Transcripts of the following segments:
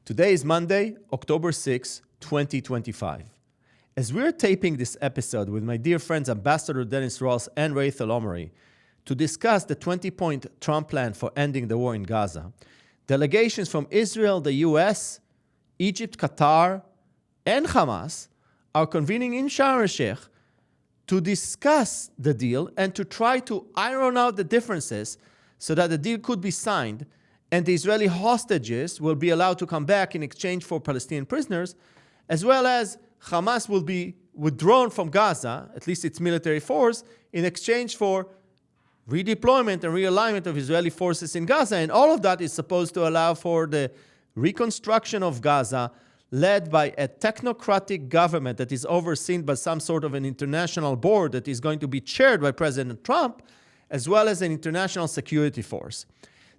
Today is Monday, October 6, 2025. As we're taping this episode with my dear friends Ambassador Dennis Ross and Gaith Al-Omari to discuss the 20-point Trump plan for ending the war in Gaza, delegations from Israel, the US, Egypt, Qatar, and Hamas are convening in Sharm el-Sheikh to discuss the deal and to try to iron out the differences so that the deal could be signed and the Israeli hostages will be allowed to come back in exchange for Palestinian prisoners, as well as Hamas will be withdrawn from Gaza, at least its military force, in exchange for redeployment and realignment of Israeli forces in Gaza. And all of that is supposed to allow for the reconstruction of Gaza led by a technocratic government that is overseen by some sort of an international board that is going to be chaired by President Trump, as well as an international security force.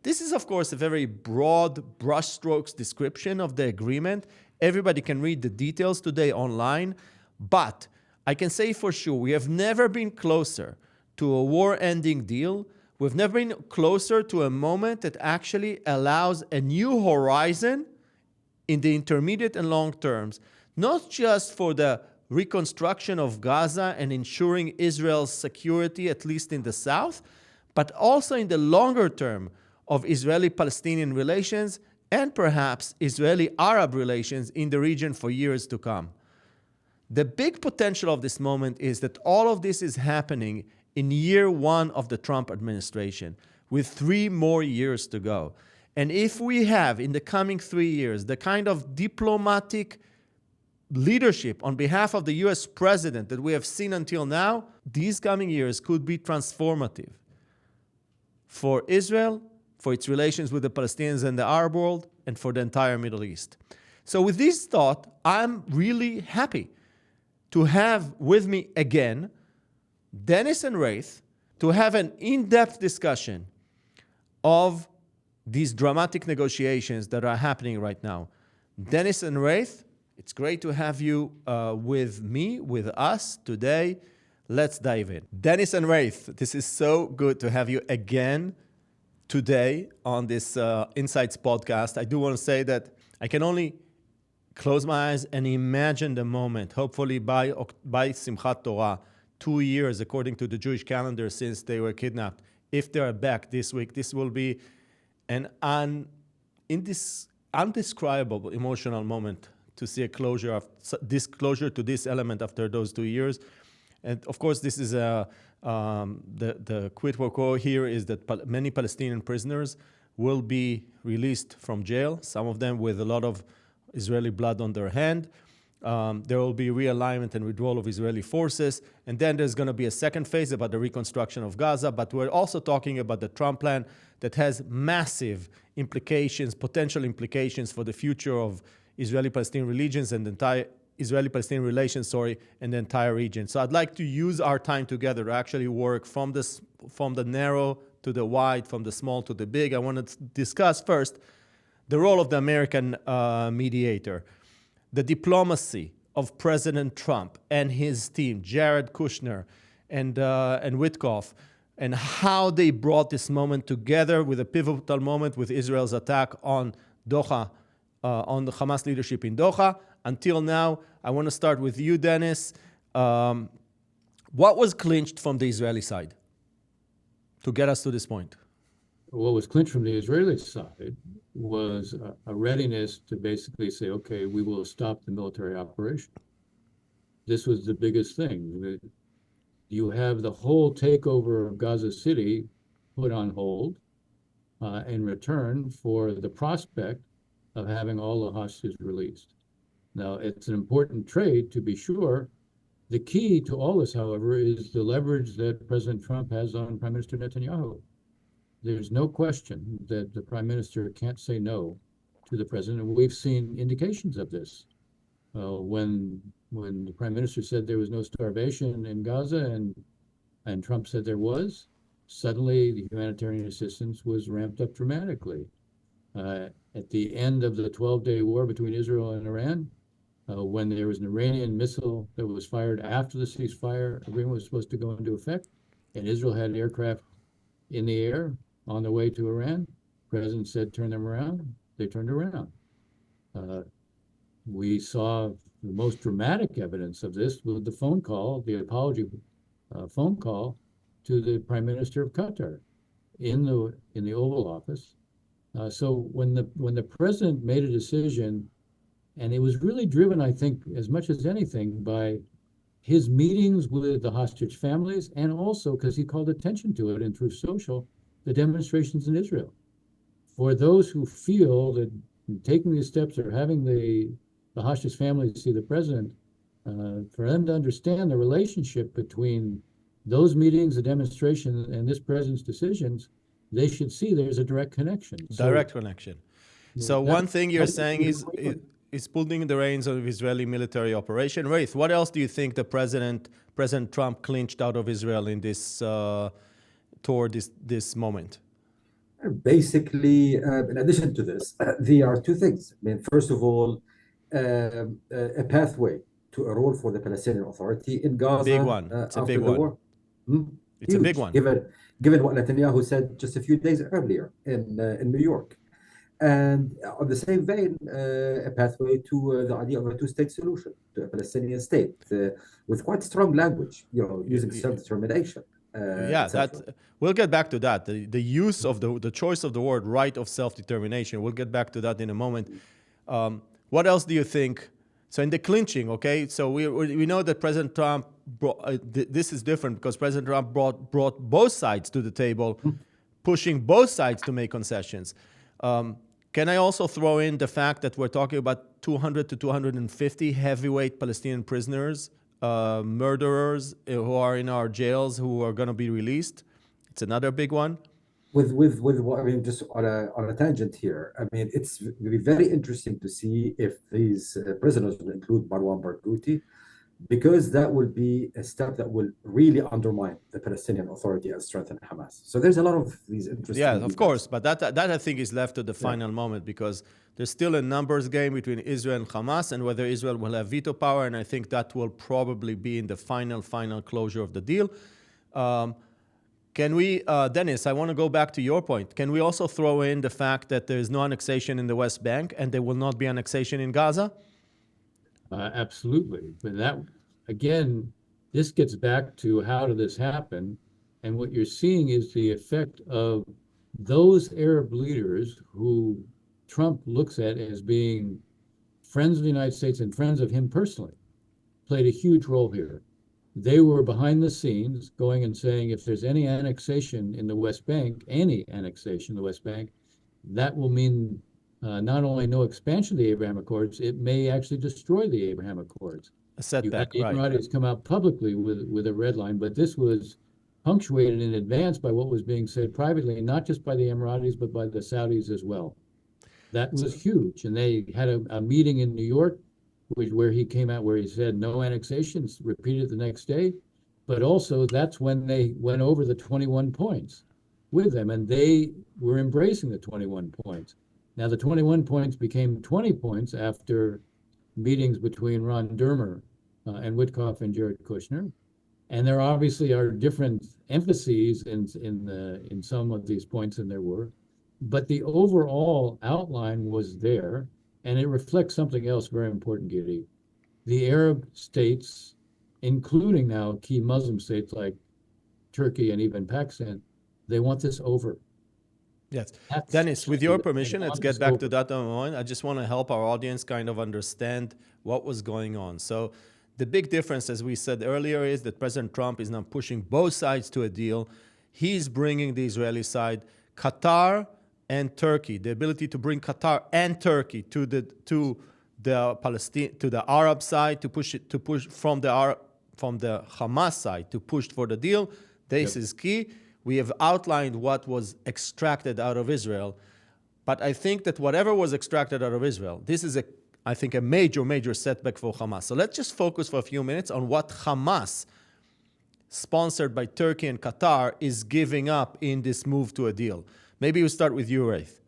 This is, of course, a very broad brushstrokes description of the agreement. Everybody can read the details today online, but I can say for sure we have never been closer to a war-ending deal. We've never been closer to a moment that actually allows a new horizon in the intermediate and long terms, not just for the reconstruction of Gaza and ensuring Israel's security, at least in the south, but also in the longer term of Israeli-Palestinian relations and perhaps Israeli-Arab relations in the region for years to come. The big potential of this moment is that all of this is happening in year one of the Trump administration, with 3 more years to go. And if we have, in the coming 3 years, the kind of diplomatic leadership on behalf of the US president that we have seen until now, these coming years could be transformative for Israel, for its relations with the Palestinians and the Arab world, and for the entire Middle East. So with this thought, I'm really happy to have with me again Dennis and Gaith to have an in-depth discussion of these dramatic negotiations that are happening right now. Dennis and Gaith, it's great to have you with me, with us today. Let's dive in. Dennis and Gaith, this is so good to have you again today on this Insights podcast. I do want to say that I can only close my eyes and imagine the moment, hopefully by Simchat Torah, 2 years according to the Jewish calendar since they were kidnapped. If they are back this week, this will be an undescribable emotional moment to see a closure to this element after those 2 years. And of course, this is the quid pro quo here is that many Palestinian prisoners will be released from jail, some of them with a lot of Israeli blood on their hand. There will be realignment and withdrawal of Israeli forces. And then there's going to be a second phase about the reconstruction of Gaza. But we're also talking about the Trump plan that has massive implications, potential implications for the future of Israeli-Palestinian religions and the entire Israeli-Palestinian relations, and the entire region. So I'd like to use our time together to actually work from the narrow to the wide, from the small to the big. I want to discuss first the role of the American mediator, the diplomacy of President Trump and his team, Jared Kushner and Witkoff, and how they brought this moment together with a pivotal moment with Israel's attack on Doha, on the Hamas leadership in Doha. Until now, I want to start with you, Dennis. What was clinched from the Israeli side to get us to this point? What was clinched from the Israeli side was a readiness to basically say, okay, we will stop the military operation. This was the biggest thing. You have the whole takeover of Gaza City put on hold in return for the prospect of having all the hostages released. Now, it's an important trade, to be sure. The key to all this, however, is the leverage that President Trump has on Prime Minister Netanyahu. There's no question that the Prime Minister can't say no to the President, and we've seen indications of this. When the Prime Minister said there was no starvation in Gaza and Trump said there was, suddenly the humanitarian assistance was ramped up dramatically. At the end of the 12-day war between Israel and Iran, when there was an Iranian missile that was fired after the ceasefire agreement was supposed to go into effect, and Israel had aircraft in the air on the way to Iran, the president said, turn them around. They turned around. we saw the most dramatic evidence of this with the phone call, the apology phone call to the Prime Minister of Qatar in the Oval Office. So when the president made a decision, and it was really driven, I think, as much as anything, by his meetings with the hostage families, and also because he called attention to it and through social, the demonstrations in Israel. For those who feel that taking these steps or having the hostage families see the president, for them to understand the relationship between those meetings, the demonstration, and this president's decisions, they should see there's a direct connection. Direct connection. So one thing you're saying is pulling the reins of Israeli military operation. Raith, what else do you think the President Trump clinched out of Israel in this toward this moment? Basically, in addition to this, there are two things. I mean, first of all, a pathway to a role for the Palestinian Authority in Gaza. Big one. It's a big one. War. It's Huge, a big one. Given what Netanyahu said just a few days earlier in New York. And on the same vein, a pathway to the idea of a two-state solution, to a Palestinian state, with quite strong language, using self-determination. We'll get back to that. The use of the choice of the word right of self-determination. We'll get back to that in a moment. What else do you think? So in the clinching, okay, so we know that President Trump this is different because President Trump brought both sides to the table, pushing both sides to make concessions. Can I also throw in the fact that we're talking about 200 to 250 heavyweight Palestinian prisoners, murderers who are in our jails who are going to be released? It's another big one. With what, I mean, just on a tangent here, I mean, it's be very interesting to see if these prisoners will include Marwan Barghouti, because that will be a step that will really undermine the Palestinian Authority and strengthen Hamas. So there's a lot of these interesting. Yeah, of course, but that I think is left to the final moment, because there's still a numbers game between Israel and Hamas, and whether Israel will have veto power, and I think that will probably be in the final closure of the deal. Can we, Dennis, I want to go back to your point. Can we also throw in the fact that there is no annexation in the West Bank and there will not be annexation in Gaza? Absolutely. But that, again, this gets back to how did this happen? And what you're seeing is the effect of those Arab leaders who Trump looks at as being friends of the United States and friends of him personally, played a huge role here. They were behind the scenes going and saying, if there's any annexation in the West Bank, any annexation in the West Bank, that will mean not only no expansion of the Abraham Accords, it may actually destroy the Abraham Accords. A setback, right. The Emiratis come out publicly with a red line, but this was punctuated in advance by what was being said privately, and not just by the Emiratis, but by the Saudis as well. That was huge. And they had a meeting in New York where he came out where he said no annexations, repeated the next day. But also that's when they went over the 21 points with them, and they were embracing the 21 points. Now the 21 points became 20 points after meetings between Ron Dermer and Witkoff and Jared Kushner. And there obviously are different emphases in some of these points than there were. But the overall outline was there, and it reflects something else very important, Gidi. The Arab states, including now key Muslim states like Turkey and even Pakistan, they want this over. Yes. Dennis, with your permission, let's get back to that in a moment. I just want to help our audience kind of understand what was going on. So the big difference, as we said earlier, is that President Trump is now pushing both sides to a deal. He's bringing the Israeli side, Qatar and Turkey, the ability to bring Qatar and Turkey to the Arab side, to push from the Hamas side to push for the deal. This is key. We have outlined what was extracted out of Israel, but I think that whatever was extracted out of Israel, this is I think a major setback for Hamas. So let's just focus for a few minutes on what Hamas, sponsored by Turkey and Qatar, is giving up in this move to a deal. Maybe we start with you, Raith.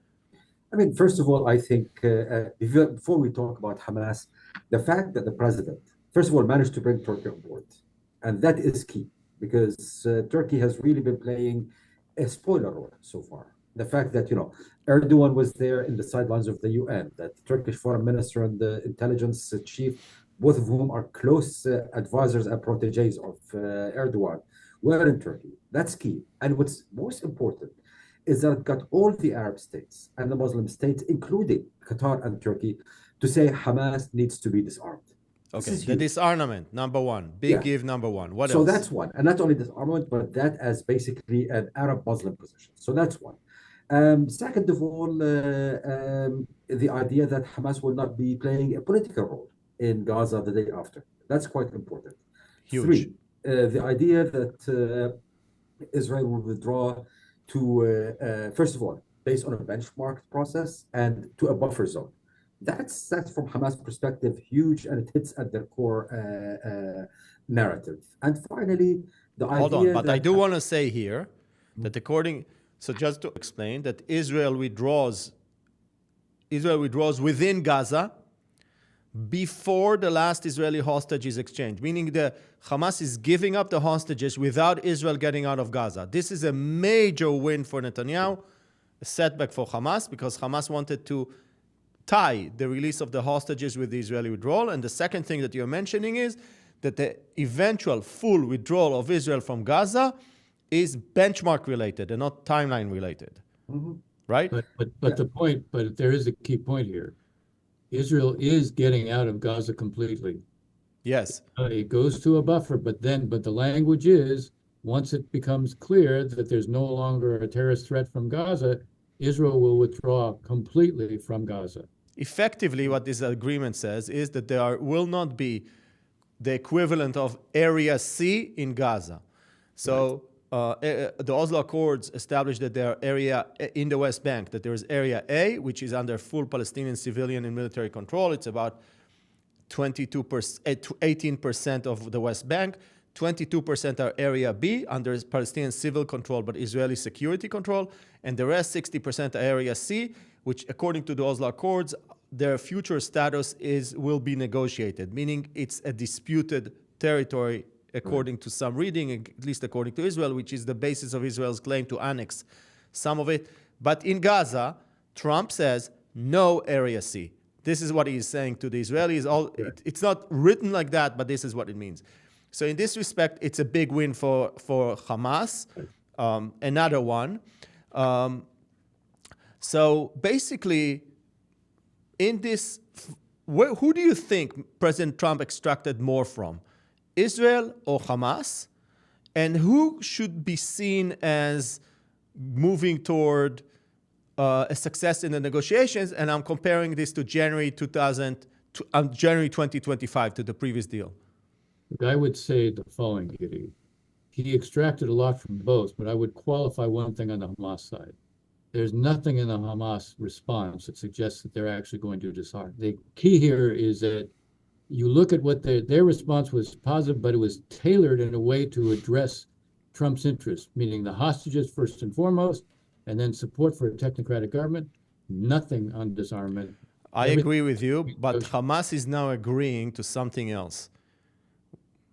I mean, first of all, I think before we talk about Hamas, the fact that the president, first of all, managed to bring Turkey on board, and that is key, because Turkey has really been playing a spoiler role so far. The fact that, Erdogan was there in the sidelines of the UN, that the Turkish foreign minister and the intelligence chief, both of whom are close advisors and proteges of Erdogan, were in Turkey. That's key. And what's most important is that it got all the Arab states and the Muslim states, including Qatar and Turkey, to say Hamas needs to be disarmed. Okay, the disarmament, number one. Big give, number one. What else? So that's one. And not only disarmament, but that as basically an Arab-Muslim position. So that's one. Second of all, the idea that Hamas will not be playing a political role in Gaza the day after. That's quite important. Huge. Three, the idea that Israel will withdraw to, first of all, based on a benchmark process and to a buffer zone. That's from Hamas' perspective huge, and it hits at their core narrative. And finally, the idea. Hold on, but I do want to say here that so just to explain that Israel withdraws within Gaza before the last Israeli hostage is exchanged, meaning the Hamas is giving up the hostages without Israel getting out of Gaza. This is a major win for Netanyahu, a setback for Hamas, because Hamas wanted to tie the release of the hostages with the Israeli withdrawal. And the second thing that you're mentioning is that the eventual full withdrawal of Israel from Gaza is benchmark related and not timeline related. Mm-hmm. Right? But there is a key point here. Israel is getting out of Gaza completely. Yes. It goes to a buffer, but the language is, once it becomes clear that there's no longer a terrorist threat from Gaza, Israel will withdraw completely from Gaza. Effectively, what this agreement says is that there will not be the equivalent of Area C in Gaza. So the Oslo Accords established that there are area in the West Bank, that there is Area A, which is under full Palestinian civilian and military control. It's about 18% of the West Bank. 22% are Area B, under Palestinian civil control but Israeli security control. And the rest, 60%, are Area C, which, according to the Oslo Accords, their future status will be negotiated, meaning it's a disputed territory, according to some reading, at least according to Israel, which is the basis of Israel's claim to annex some of it. But in Gaza, Trump says no Area C. This is what he's saying to the Israelis. It's not written like that, but this is what it means. So in this respect, it's a big win for Hamas. Another one. So basically, in this, who do you think President Trump extracted more from? Israel or Hamas? And who should be seen as moving toward a success in the negotiations? And I'm comparing this to January 2025, to the previous deal. I would say the following, Gidi. He extracted a lot from both, but I would qualify one thing on the Hamas side. There's nothing in the Hamas response that suggests that they're actually going to disarm. The key here is that you look at what their response was positive, but it was tailored in a way to address Trump's interests, meaning the hostages first and foremost, and then support for a technocratic government. Nothing on disarmament. I agree with you, but Hamas is now agreeing to something else,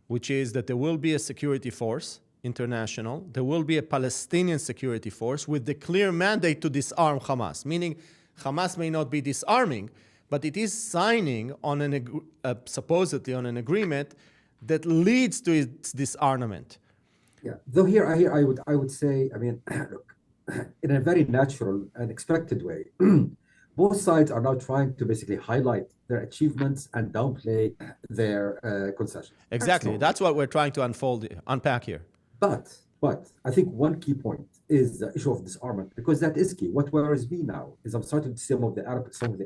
which is that there will be a security force, international. There will be a Palestinian security force with the clear mandate to disarm Hamas, meaning Hamas may not be disarming, but it is signing on supposedly on an agreement that leads to its disarmament. Yeah, though here I would say, I mean, look, in a very natural and expected way, both sides are now trying to basically highlight their achievements and downplay their concessions. Exactly, that's what we're trying to unpack here. But I think one key point is the issue of disarmament, because that is key. What worries me now is I'm starting to see some of the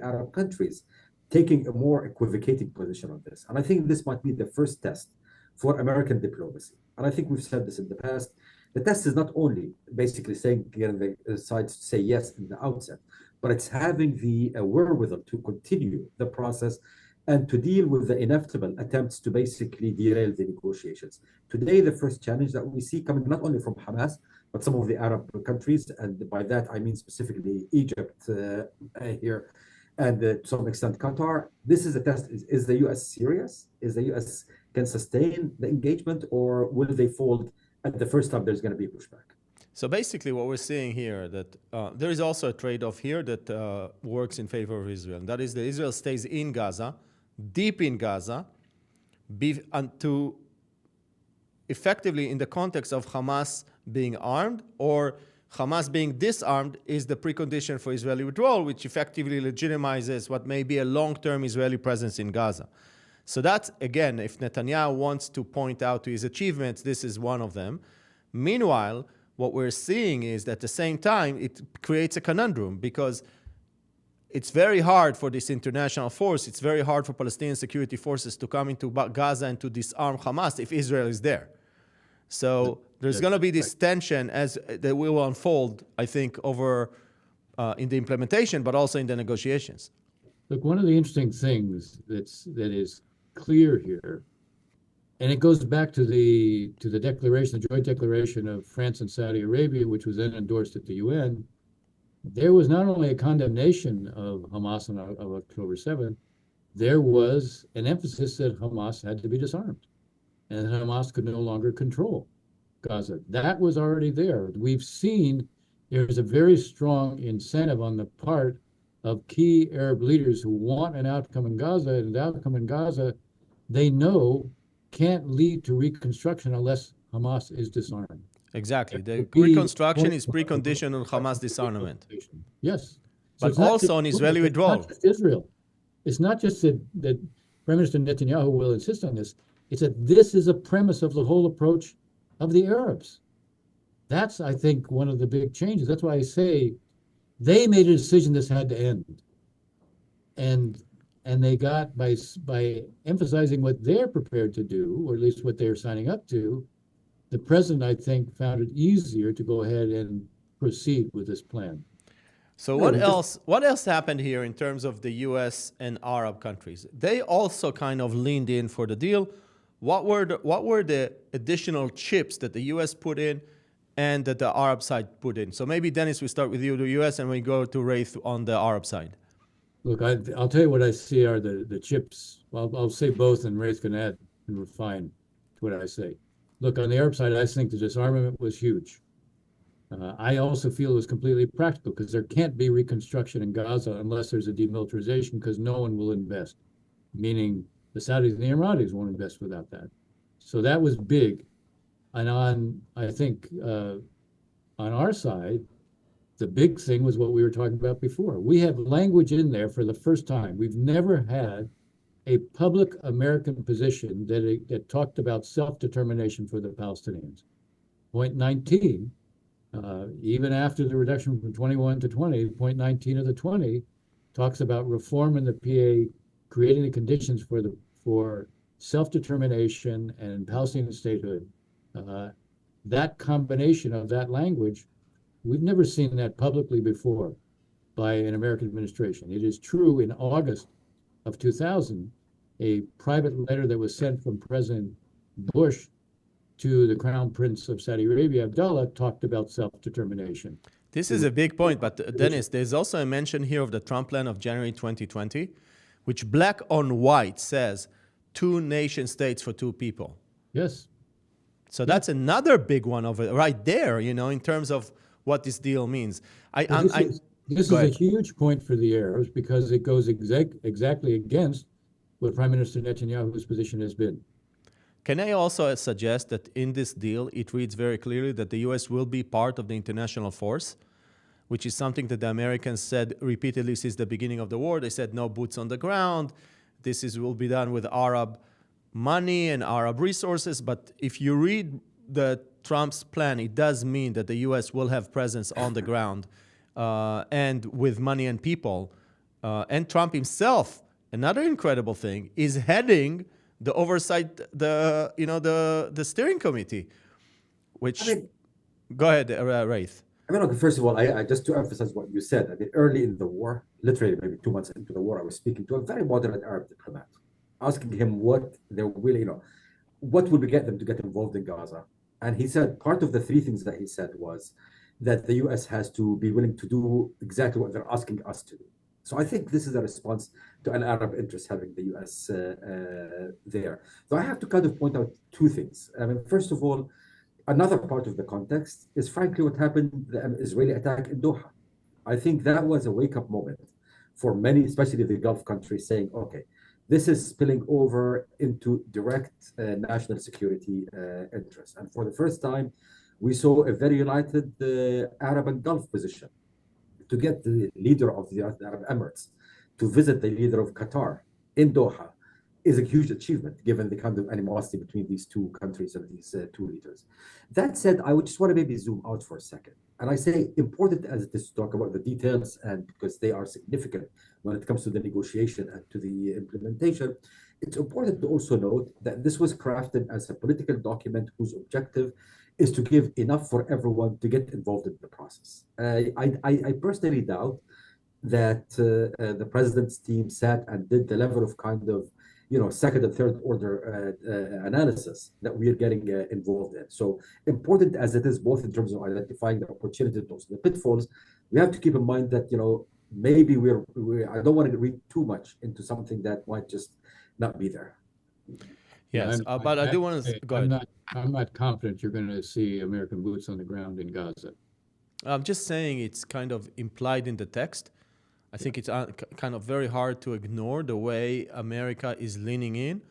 Arab countries taking a more equivocating position on this. And I think this might be the first test for American diplomacy. And I think we've said this in the past. The test is not only basically getting the sides to say yes in the outset, but it's having the wherewithal to continue the process and to deal with the inevitable attempts to basically derail the negotiations. Today, the first challenge that we see coming not only from Hamas, but some of the Arab countries, and by that I mean specifically Egypt here, and to some extent Qatar. This is a test. Is the U.S. serious? Is the U.S. can sustain the engagement, or will they fold at the first time there's going to be pushback? So basically what we're seeing here, that there is also a trade-off here that works in favor of Israel. And that is that Israel stays in Gaza, deep in Gaza, to effectively in the context of Hamas being armed or Hamas being disarmed is the precondition for Israeli withdrawal, which effectively legitimizes what may be a long-term Israeli presence in Gaza. So that's, again, if Netanyahu wants to point out to his achievements, this is one of them. Meanwhile, what we're seeing is that at the same time, it creates a conundrum because it's very hard for this international force, it's very hard for Palestinian security forces to come into Gaza and to disarm Hamas if Israel is there. So there's going to be this tension as that will unfold, I think, over in the implementation, but also in the negotiations. Look, one of the interesting things that is clear here, and it goes back to the declaration, the joint declaration of France and Saudi Arabia, which was then endorsed at the UN. There was not only a condemnation of Hamas on October 7th, there was an emphasis that Hamas had to be disarmed and that Hamas could no longer control Gaza. That was already there. We've seen there's a very strong incentive on the part of key Arab leaders who want an outcome in Gaza, and the outcome in Gaza, they know can't lead to reconstruction unless Hamas is disarmed. Exactly. The reconstruction is preconditioned on Hamas disarmament. Yes. So but also on Israeli withdrawal. It's not just Israel. It's not just that Prime Minister Netanyahu will insist on this. It's that this is a premise of the whole approach of the Arabs. That's, I think, one of the big changes. That's why I say they made a decision this had to end. And they got, by emphasizing what they're prepared to do, or at least what they're signing up to, the president, I think, found it easier to go ahead and proceed with this plan. So what else happened here in terms of the U.S. and Arab countries? They also kind of leaned in for the deal. What were the additional chips that the U.S. put in and that the Arab side put in? So maybe, Dennis, we start with you, the U.S., and we go to Raith on the Arab side. Look, I'll tell you what I see are the chips. I'll say both, and Raith can add and refine to what I say. Look, on the Arab side, I think the disarmament was huge. I also feel it was completely practical because there can't be reconstruction in Gaza unless there's a demilitarization because no one will invest, meaning the Saudis and the Emiratis won't invest without that. So that was big. And I think on our side, the big thing was what we were talking about before. We have language in there for the first time. We've never had a public American position that talked about self-determination for the Palestinians. Point 19, even after the reduction from 21 to 20, point 19 of the 20 talks about reform in the PA, creating the conditions for self-determination and Palestinian statehood. That combination of that language, we've never seen that publicly before by an American administration. It is true in August of 2000, a private letter that was sent from President Bush to the Crown Prince of Saudi Arabia, Abdullah, talked about self-determination. This is a big point, but Dennis, there's also a mention here of the Trump plan of January 2020, which black on white says 2 nation states for 2 people. Yes. So that's another big one over right there, in terms of what this deal means. This is a huge point for the Arabs because it goes exactly against what Prime Minister Netanyahu's position has been. Can I also suggest that in this deal, it reads very clearly that the U.S. will be part of the international force, which is something that the Americans said repeatedly since the beginning of the war. They said no boots on the ground. This will be done with Arab money and Arab resources. But if you read the Trump's plan, it does mean that the U.S. will have presence on the ground and with money and people. And Trump himself, another incredible thing, is heading the oversight, the steering committee, which, go ahead, Raith. Look, first of all, I just to emphasize what you said, early in the war, literally maybe 2 months into the war, I was speaking to a very moderate Arab diplomat, asking him what they're really, what would get them to get involved in Gaza. And he said part of the 3 things that he said was that the U.S. has to be willing to do exactly what they're asking us to do. So I think this is a response to an Arab interest having the U.S. There. So I have to kind of point out 2 things. First of all, another part of the context is frankly what happened, the Israeli attack in Doha. I think that was a wake-up moment for many, especially the Gulf countries, saying, okay, this is spilling over into direct national security interests. And for the first time, we saw a very united Arab and Gulf position. To get the leader of the Arab Emirates to visit the leader of Qatar in Doha is a huge achievement, given the kind of animosity between these two countries and these two leaders. That said, I would just want to maybe zoom out for a second. And I say important as it is to talk about the details, and because they are significant when it comes to the negotiation and to the implementation, it's important to also note that this was crafted as a political document whose objective is to give enough for everyone to get involved in the process. I personally doubt that the president's team sat and did the level of kind of, second and third order analysis that we are getting involved in. So important as it is, both in terms of identifying the opportunities and also the pitfalls, we have to keep in mind that, maybe I don't want to read too much into something that might just not be there. Yes, but I do want to go ahead. I'm not confident you're going to see American boots on the ground in Gaza. I'm just saying it's kind of implied in the text. I think it's kind of very hard to ignore the way America is leaning in.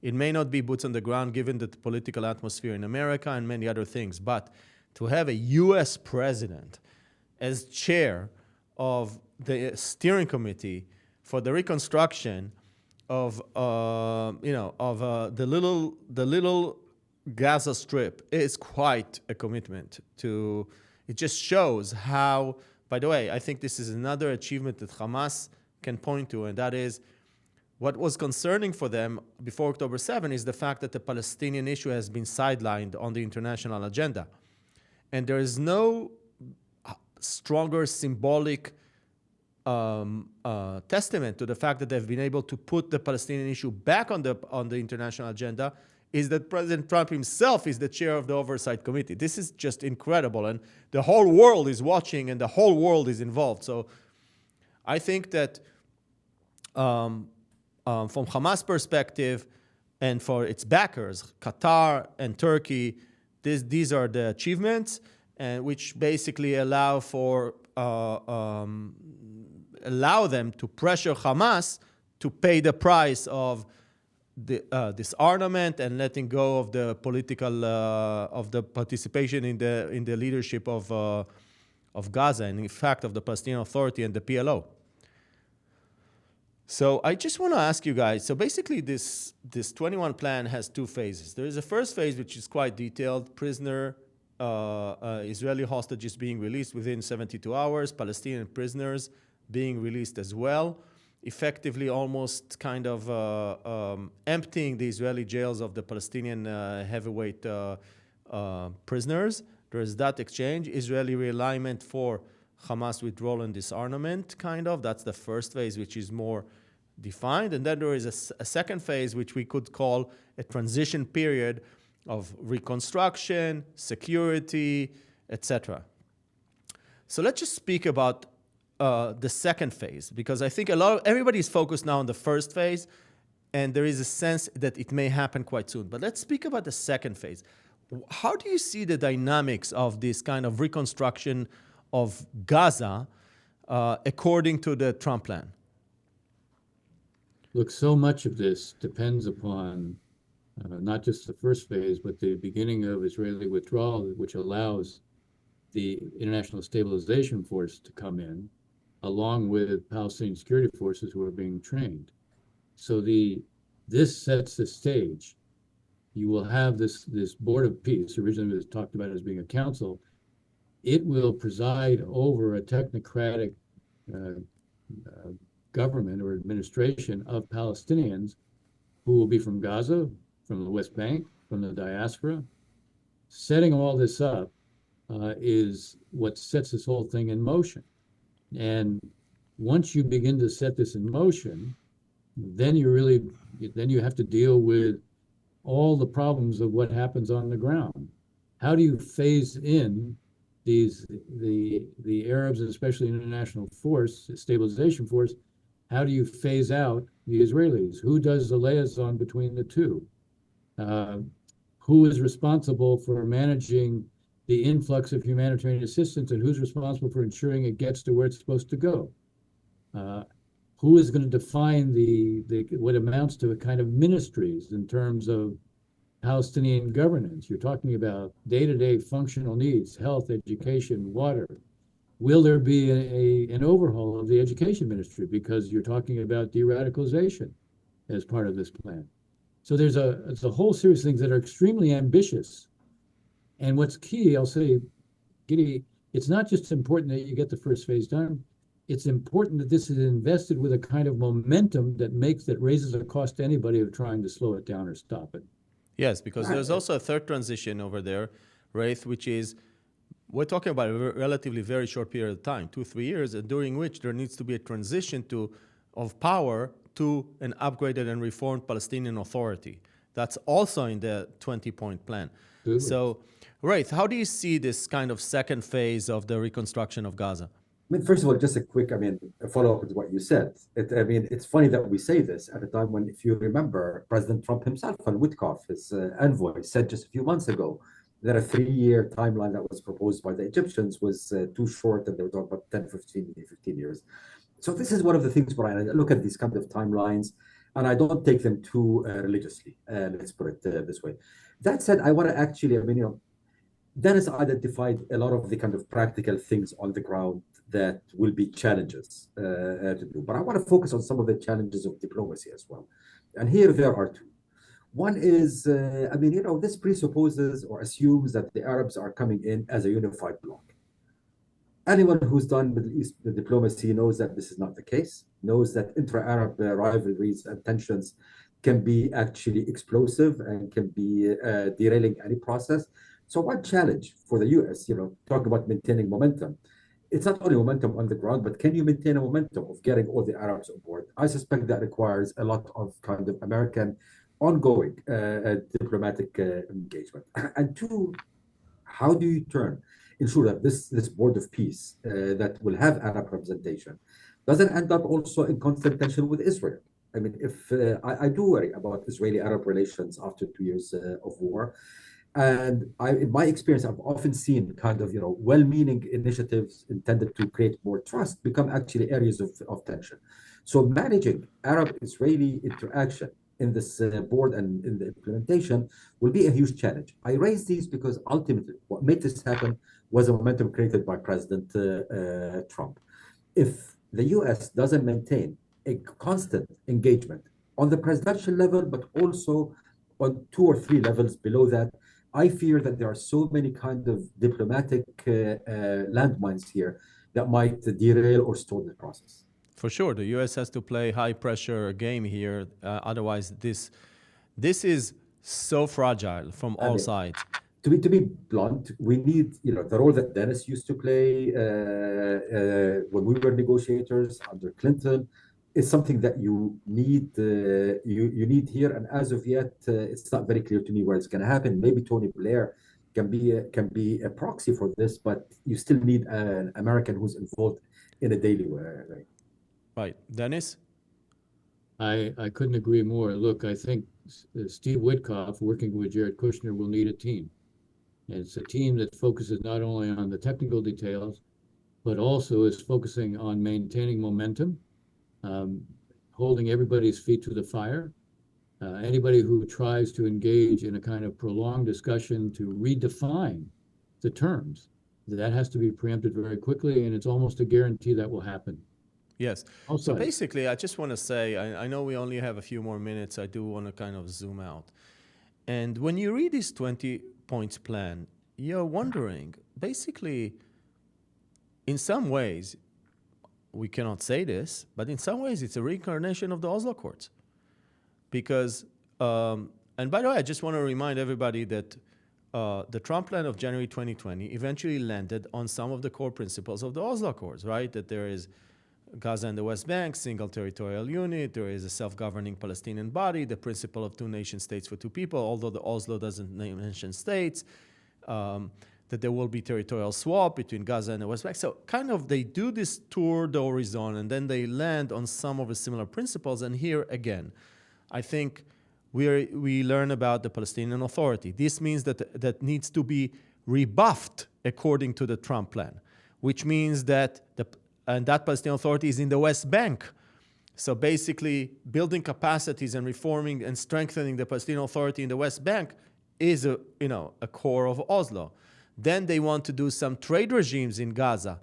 It may not be boots on the ground given the political atmosphere in America and many other things, but to have a U.S. president as chair of the steering committee for the reconstruction of the little Gaza Strip is quite a commitment to. It just shows how. By the way, I think this is another achievement that Hamas can point to, and that is what was concerning for them before October 7 is the fact that the Palestinian issue has been sidelined on the international agenda, and there is no stronger symbolic testament to the fact that they've been able to put the Palestinian issue back on the international agenda is that President Trump himself is the chair of the Oversight Committee. This is just incredible, and the whole world is watching, and the whole world is involved. So I think that from Hamas perspective and for its backers, Qatar and Turkey, these are the achievements, and which basically allow them to pressure Hamas to pay the price of the disarmament and letting go of the political of the participation in the leadership of Gaza, and in fact of the Palestinian Authority and the PLO. So I just want to ask you guys. So basically, this 21 plan has two phases. There is a first phase which is quite detailed. Israeli hostages being released within 72 hours. Palestinian prisoners being released as well, effectively almost kind of emptying the Israeli jails of the Palestinian heavyweight prisoners. There is that exchange, Israeli realignment for Hamas withdrawal and disarmament, kind of. That's the first phase, which is more defined. And then there is a second phase, which we could call a transition period of reconstruction, security, etc. So let's just speak about the second phase, because I think everybody is focused now on the first phase, and there is a sense that it may happen quite soon. But let's speak about the second phase. How do you see the dynamics of this kind of reconstruction of Gaza according to the Trump plan? Look, so much of this depends upon not just the first phase, but the beginning of Israeli withdrawal, which allows the International Stabilization Force to come in, along with Palestinian security forces who are being trained. So this sets the stage. You will have this Board of Peace, originally it was talked about as being a council. It will preside over a technocratic government or administration of Palestinians who will be from Gaza, from the West Bank, from the diaspora. Setting all this up is what sets this whole thing in motion. And once you begin to set this in motion, then you have to deal with all the problems of what happens on the ground. How do you phase in the Arabs, especially international force, stabilization force? How do you phase out the Israelis? Who does the liaison between the two? who is responsible for managing the influx of humanitarian assistance and who's responsible for ensuring it gets to where it's supposed to go. Who is going to define the what amounts to a kind of ministries in terms of Palestinian governance? You're talking about day-to-day functional needs, health, education, water. Will there be an overhaul of the education ministry because you're talking about de-radicalization as part of this plan? So there's a whole series of things that are extremely ambitious. And what's key, I'll say, Gidi, it's not just important that you get the first phase done. It's important that this is invested with a kind of momentum that raises a cost to anybody of trying to slow it down or stop it. Yes, because there's also a third transition over there, Raith, which is we're talking about a relatively very short period of time, 2-3 years, during which there needs to be a transition of power to an upgraded and reformed Palestinian Authority. That's also in the 20-point plan. Absolutely. So, Raith, how do you see this kind of second phase of the reconstruction of Gaza? First of all, just a quick, a follow-up with what you said. It's funny that we say this at a time when, if you remember, President Trump himself and Witkoff, his envoy, said just a few months ago that a 3-year timeline that was proposed by the Egyptians was too short, and they were talking about 10, 15 years. So this is one of the things where I look at these kind of timelines, and I don't take them too religiously. Let's put it this way. That said, I want to actually, Dennis identified a lot of the kind of practical things on the ground that will be challenges to do. But I want to focus on some of the challenges of diplomacy as well. And here there are two. One is, this presupposes or assumes that the Arabs are coming in as a unified bloc. Anyone who's done Middle East diplomacy knows that this is not the case, knows that intra-Arab rivalries and tensions can be actually explosive and can be derailing any process. So one challenge for the US, talk about maintaining momentum. It's not only momentum on the ground, but can you maintain a momentum of getting all the Arabs on board? I suspect that requires a lot of kind of American ongoing diplomatic engagement. And two, how do you ensure that this board of peace that will have Arab representation doesn't end up also in constant tension with Israel? If I do worry about Israeli-Arab relations after 2 years of war. And in my experience, I've often seen kind of, well-meaning initiatives intended to create more trust become actually areas of tension. So managing Arab-Israeli interaction in this board and in the implementation will be a huge challenge. I raise these because ultimately what made this happen was a momentum created by President Trump. If the US doesn't maintain a constant engagement on the presidential level, but also on 2 or 3 levels below that, I fear that there are so many kind of diplomatic landmines here that might derail or stall the process. For sure, the U.S. has to play high-pressure game here. Otherwise, this is so fragile from all sides. To be blunt, we need the role that Dennis used to play when we were negotiators under Clinton is something that you need here, and as of yet, it's not very clear to me where it's going to happen. Maybe Tony Blair can be a proxy for this, but you still need an American who's involved in a daily way. Right, Dennis? I couldn't agree more. Look, I think Steve Witkoff, working with Jared Kushner, will need a team. And it's a team that focuses not only on the technical details, but also is focusing on maintaining momentum. Holding everybody's feet to the fire. Anybody who tries to engage in a kind of prolonged discussion to redefine the terms, that has to be preempted very quickly, and it's almost a guarantee that will happen. Yes. So basically, I just want to say, I know we only have a few more minutes. I do want to kind of zoom out. And when you read this 20 points plan, you're wondering, basically, in some ways, we cannot say this, but in some ways it's a reincarnation of the Oslo Accords. Because, and by the way, I just want to remind everybody that the Trump plan of January 2020 eventually landed on some of the core principles of the Oslo Accords, right? That there is Gaza and the West Bank, single territorial unit, there is a self-governing Palestinian body, the principle of 2 nation states for 2 people, although the Oslo doesn't mention states, that there will be territorial swap between Gaza and the West Bank. So kind of they do this tour d'horizon and then they land on some of the similar principles. And here again, I think we learn about the Palestinian Authority. This means that needs to be rebuffed according to the Trump plan, which means that that Palestinian Authority is in the West Bank. So basically, building capacities and reforming and strengthening the Palestinian Authority in the West Bank is a core of Oslo. Then they want to do some trade regimes in Gaza.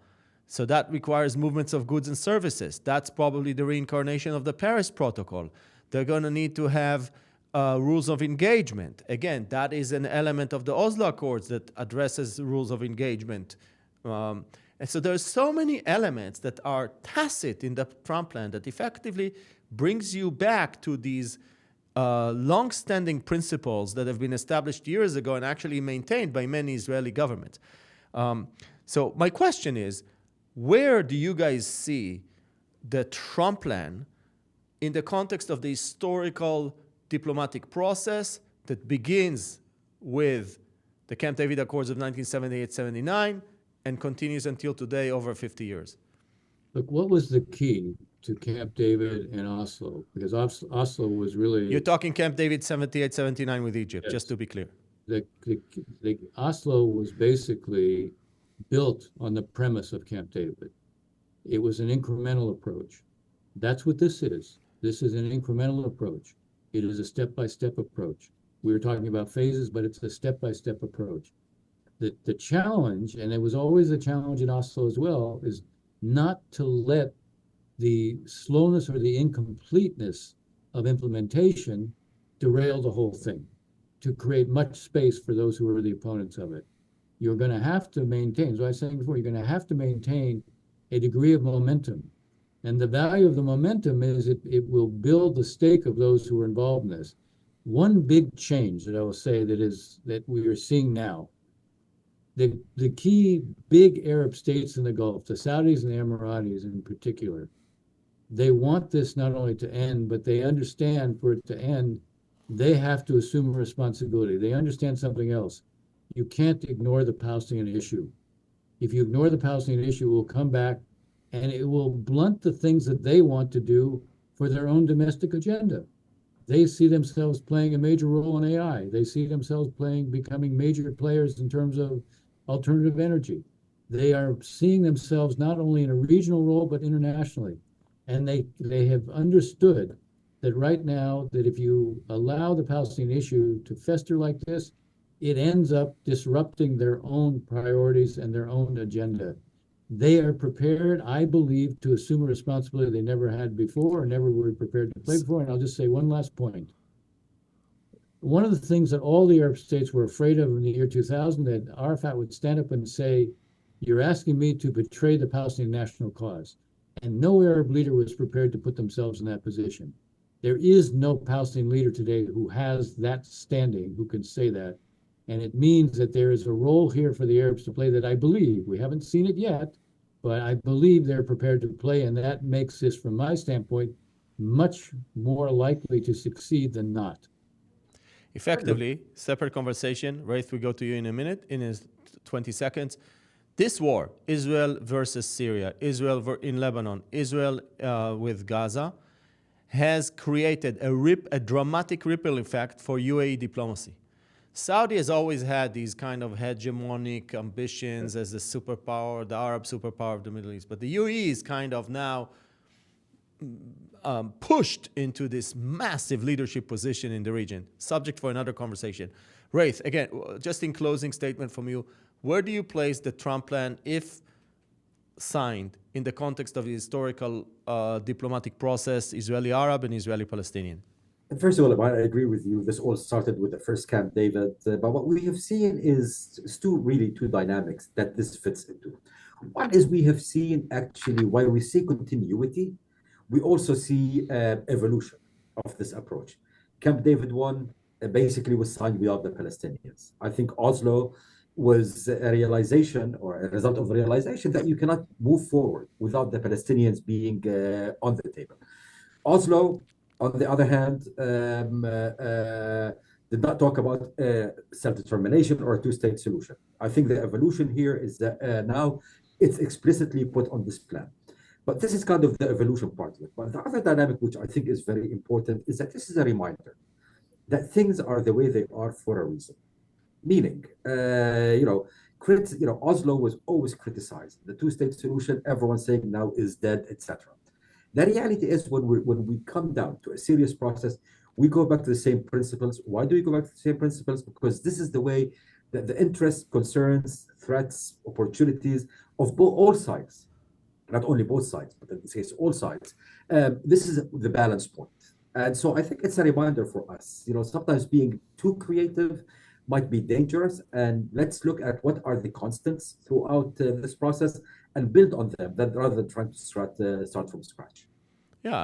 So that requires movements of goods and services. That's probably the reincarnation of the Paris Protocol. They're going to need to have rules of engagement. Again, that is an element of the Oslo Accords that addresses rules of engagement. And so there's so many elements that are tacit in the Trump plan that effectively brings you back to these long-standing principles that have been established years ago and actually maintained by many Israeli governments. So my question is, where do you guys see the Trump plan in the context of the historical diplomatic process that begins with the Camp David Accords of 1978-79 and continues until today, over 50 years? Look, what was the key to Camp David and Oslo? Because Oslo was really... You're talking Camp David 78-79 with Egypt, Yes. just to be clear. The Oslo was basically built on the premise of Camp David. It was an incremental approach. That's what this is. This is an incremental approach. It is a step-by-step approach. We were talking about phases, but it's a step-by-step approach. The challenge, and it was always a challenge in Oslo as well, is not to let the slowness or the incompleteness of implementation derail the whole thing, to create much space for those who are the opponents of it. You're going to have to maintain, as I was saying before, you're going to have to maintain a degree of momentum. And the value of the momentum is it will build the stake of those who are involved in this. One big change that I will say that we are seeing now, the key big Arab states in the Gulf, the Saudis and the Emiratis in particular, they want this not only to end, but they understand for it to end, they have to assume responsibility. They understand something else. You can't ignore the Palestinian issue. If you ignore the Palestinian issue, it will come back and it will blunt the things that they want to do for their own domestic agenda. They see themselves playing a major role in AI. They see themselves becoming major players in terms of alternative energy. They are seeing themselves not only in a regional role, but internationally. And they have understood that right now, that if you allow the Palestinian issue to fester like this, it ends up disrupting their own priorities and their own agenda. They are prepared, I believe, to assume a responsibility they never had before or never were prepared to play before. And I'll just say one last point. One of the things that all the Arab states were afraid of in the year 2000, that Arafat would stand up and say, you're asking me to betray the Palestinian national cause. And no Arab leader was prepared to put themselves in that position. There is no Palestinian leader today who has that standing, who can say that. And it means that there is a role here for the Arabs to play that I believe, we haven't seen it yet, but I believe they're prepared to play. And that makes this, from my standpoint, much more likely to succeed than not. Effectively, separate conversation. Raith, we go to you in a minute, in 20 seconds. This war, Israel versus Syria, Israel in Lebanon, Israel with Gaza, has created a dramatic ripple effect for UAE diplomacy. Saudi has always had these kind of hegemonic ambitions as the superpower, the Arab superpower of the Middle East. But the UAE is kind of now pushed into this massive leadership position in the region, subject for another conversation. Raith, again, just in closing statement from you, where do you place the Trump plan, if signed, in the context of the historical diplomatic process, Israeli-Arab and Israeli-Palestinian? First of all, I agree with you. This all started with the first Camp David. But what we have seen is two dynamics that this fits into. One is we have seen, actually, while we see continuity, we also see evolution of this approach. Camp David 1 basically was signed without the Palestinians. I think Oslo was a realization, or a result of a realization, that you cannot move forward without the Palestinians being on the table. Oslo, on the other hand, did not talk about self-determination or a two-state solution. I think the evolution here is that now it's explicitly put on this plan. But this is kind of the evolution part of it. But the other dynamic, which I think is very important, is that this is a reminder that things are the way they are for a reason. Meaning, Oslo was always criticized. The two-state solution, everyone saying now is dead, etc. The reality is when we come down to a serious process, we go back to the same principles. Why do we go back to the same principles? Because this is the way that the interests, concerns, threats, opportunities of all sides, not only both sides, but in this case, all sides. This is the balance point. And so I think it's a reminder for us, sometimes being too creative might be dangerous. And let's look at what are the constants throughout this process and build on them rather than trying to start from scratch. Yeah,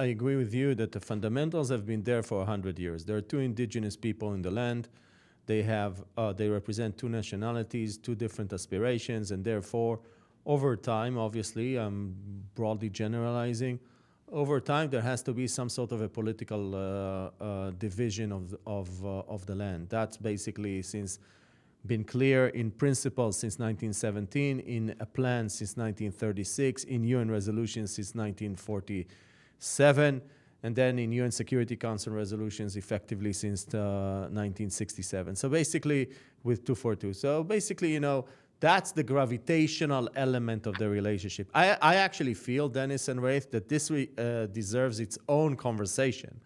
I agree with you that the fundamentals have been there for 100 years. There are two indigenous people in the land. They represent two nationalities, two different aspirations, and therefore, over time, obviously, I'm broadly generalizing, over time there has to be some sort of a political division of the land. That's basically been clear in principle since 1917, in a plan since 1936, in UN resolutions since 1947, and then in UN Security Council resolutions effectively since 1967. So basically, with 242. So basically, that's the gravitational element of the relationship. I actually feel, Dennis and Raith, that this deserves its own conversation,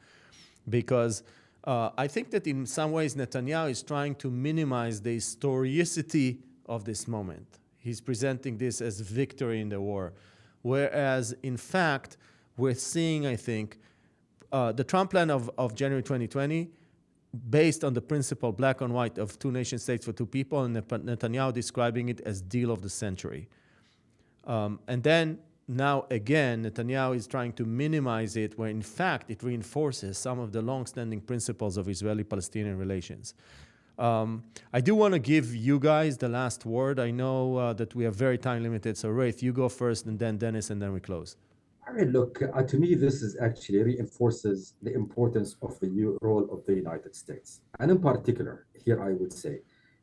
because I think that in some ways Netanyahu is trying to minimize the historicity of this moment. He's presenting this as victory in the war, whereas in fact we're seeing, I think, the Trump plan of January 2020, based on the principle black on white of two nation states for two people, and Netanyahu describing it as deal of the century. And then now again, Netanyahu is trying to minimize it, where in fact it reinforces some of the long-standing principles of Israeli-Palestinian relations. I do want to give you guys the last word. I know that we are very time limited, so Raith, you go first, and then Dennis, and then we close. I mean, look, to me, this is actually reinforces the importance of the new role of the United States. And in particular, here I would say,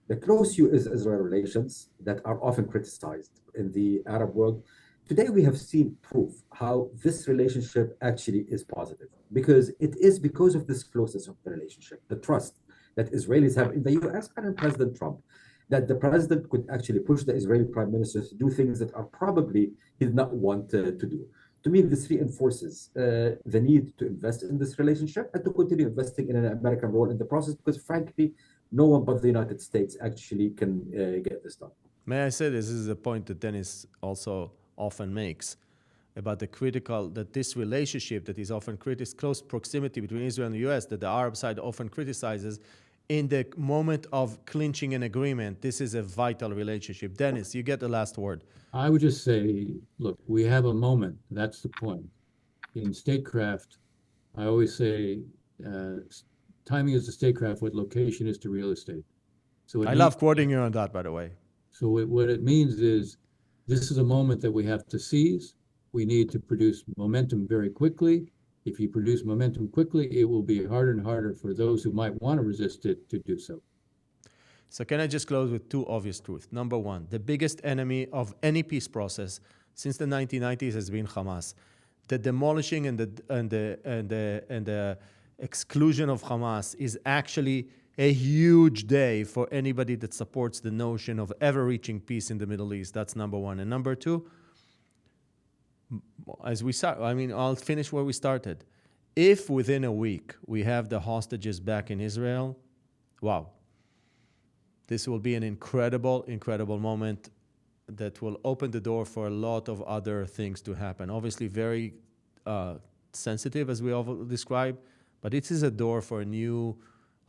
the close U.S.-Israel relations that are often criticized in the Arab world, today we have seen proof how this relationship actually is positive, because it is because of this closeness of the relationship, the trust that Israelis have in the U.S. and in President Trump, that the president could actually push the Israeli prime minister to do things that are probably he did not want to do. To me, this reinforces the need to invest in this relationship and to continue investing in an American role in the process, because frankly, no one but the United States actually can get this done. May I say this is a point that Dennis also often makes about that this relationship that is often close proximity between Israel and the U.S., that the Arab side often criticizes, in the moment of clinching an agreement, this is a vital relationship. Dennis, you get the last word. I would just say, look, we have a moment. That's the point. In statecraft, I always say timing is to statecraft what location is to real estate. So I love quoting you on that, by the way. So what it means is this is a moment that we have to seize. We need to produce momentum very quickly. If you produce momentum quickly, it will be harder and harder for those who might want to resist it to do so. So can I just close with two obvious truths? Number one, the biggest enemy of any peace process since the 1990s has been Hamas. The demolishing and the exclusion of Hamas is actually a huge day for anybody that supports the notion of ever reaching peace in the Middle East. That's number one. And number two, as we start, I'll finish where we started. If within a week we have the hostages back in Israel, wow. This will be an incredible, incredible moment that will open the door for a lot of other things to happen. Obviously very sensitive, as we all described, but it is a door for a new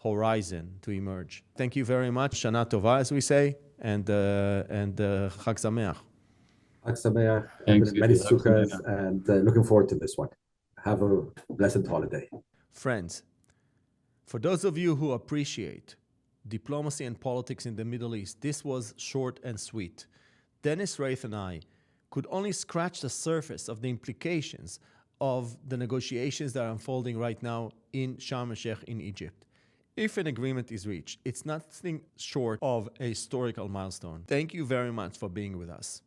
horizon to emerge. Thank you very much. Shana Tova, as we say, and Chag Sameach. Chag Sameach, Thanks, many Gidi. sukkahs, and looking forward to this one. Have a blessed holiday. Friends, for those of you who appreciate diplomacy and politics in the Middle East, this was short and sweet. Dennis, Raith, and I could only scratch the surface of the implications of the negotiations that are unfolding right now in Sharm el-Sheikh in Egypt. If an agreement is reached, it's nothing short of a historical milestone. Thank you very much for being with us.